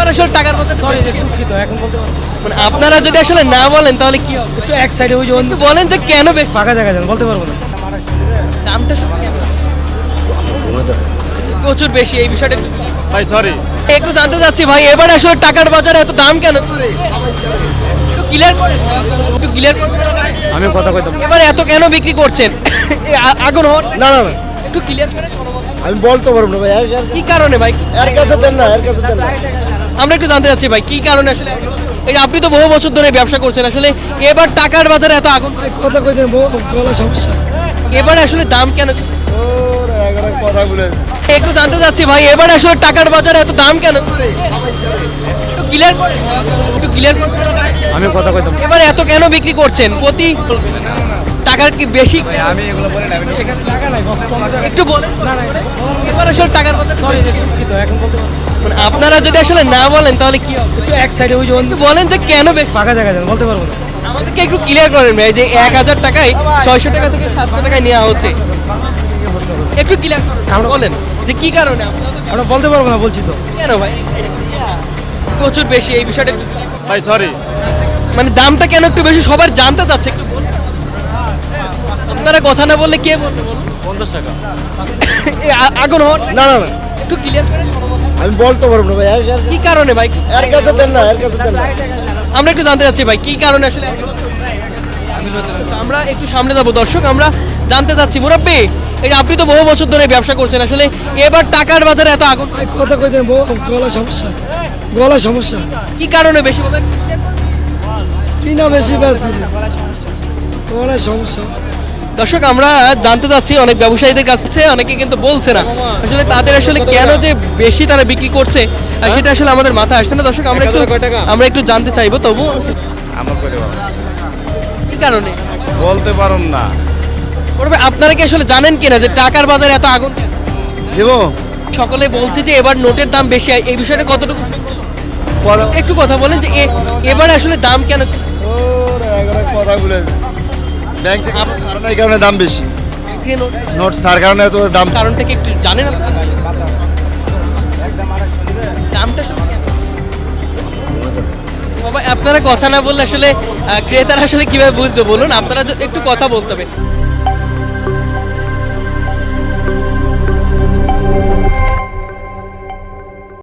এবার আসলে টাকার কথা সরি দুঃখিত এখন বলতে পারবো না। মানে আপনারা যদি আসলে না বলেন তাহলে কি হবে? একটু এক সাইডে ওই যে একটু বলেন যে কেন বেশি ফাঁকা জায়গা যান বলতে পারবো না। দামটা শুধু কেন প্রচুর বেশি এই বিষয়টা ভাই সরি একটু জানতে চাচ্ছি ভাই, এবার আসলে টাকার বাজারে এত দাম কেন? একটু ক্লিয়ার করেন, একটু ক্লিয়ার করেন। আমি কথা কইতাম না। এবার এত কেন বিক্রি করছেন? আগুন হওয়ার না না না একটু ক্লিয়ার করেন। আমি বলতে পারবো না ভাই কি কারণে ভাই? এর কাছে দেন না এর কাছে দেন না আমরা একটু জানতে চাচ্ছি ভাই কি কারণে আসলে এই যে আপনি তো বহু বছর ধরে ব্যবসা করছেন, আসলে এবার টাকার বাজারে এত আগুন, কথা কইতেন গলা সমস্যা। এবার আসলে দাম কেন? ওরে এগারো কথা বলে একটু জানতে চাচ্ছি ভাই, এবার আসলে টাকার বাজারে এত দাম কেন? একটু ক্লিয়ার করেন, একটু ক্লিয়ার করেন। আমি কথা কইতাম না। এবার এত কেন বিক্রি করছেন? প্রতি টাকার কি বেশি? আমি এগুলো বলে না টাকা নাই একটু বলেন। এবার আসলে টাকার কথা সরি দুঃখিত এখন বলতে পারবো না। মানে আপনারা যদি আসলে না বলেন তাহলে কি হবে? একটু এক সাইডে ওই যে একটু বলেন যে কেন বেশি? ফাঁকা জায়গা যান বলতে পারবো না। আমাদেরকে একটু ক্লিয়ার করেন ভাই, যে 1000 টাকায় 600 টাকা থেকে 700 টাকায় নেওয়া হচ্ছে, একটু ক্লিয়ার করেন, বলেন যে কি কারণে? আপনারা তো আমরা বলতে পারবো না বলছি তো। কেন ভাই প্রচুর বেশি এই বিষয়টা একটু clear করুন। ভাই সরি মানে দামটা কেন একটু বেশি সবার জানতে চাচ্ছে, একটু বলুন। আপনারা কথা না বললে কে বলবে বলুন? 50 টাকা। আগুন হওয়ার না না না একটু ক্লিয়ার করেন। আমি বলতে পারবো না ভাই কি কারণে ভাই? এর কাছে দেন না এর কাছে দেন না আমরা একটু জানতে চাচ্ছি ভাই কি কারণে আসলে আচ্ছা, আমরা একটু সামনে যাবো দর্শক, আমরা জানতে চাচ্ছি মুরাব্বি, এই যে আপনি তো বহু বছর ধরে ব্যবসা করছেন, আসলে এবার টাকার বাজারে এত আগুন কথা কইতেন গলা সমস্যা। গলা সমস্যা কি কারণে বেশি ভাবে? কি না বেশি বেশি গলা সমস্যা। দর্শক আমরা জানতে চাচ্ছি অনেক ব্যবসায়ীদের কাছ থেকে, অনেকে কিন্তু বলছে না আসলে তাদের আসলে কেন যে বেশি তারা বিক্রি করছে, আর সেটা আসলে আমাদের মাথায় আসছে না। দর্শক আমরা একটু জানতে চাইবো, তবু আমার কইতে পারবো কি কারণে? বলতে পারুম না বড় ভাই, আপনারা কি আসলে জানেন কিনা যে টাকার বাজারে এত আগুন কেন? দেবো সকলে বলছে যে এবার নোটের দাম বেশি, এই বিষয়টা কতটুকু সত্য? একটু কথা বলেন যে এবার আসলে দাম কেন? ওরে এগারো কথা বলে ব্যাংক থেকে ছাড়া নাই কারণে দাম বেশি নোট ছাড় কারণে এত দাম কারণটা কি একটু জানেন আপনারা? দামটা আসলে কেন? সবাই আপনারা কথা না বললে আসলে ক্রেতারা আসলে কিভাবে বুঝবে বলুন? আপনারা একটু কথা বলতে হবে।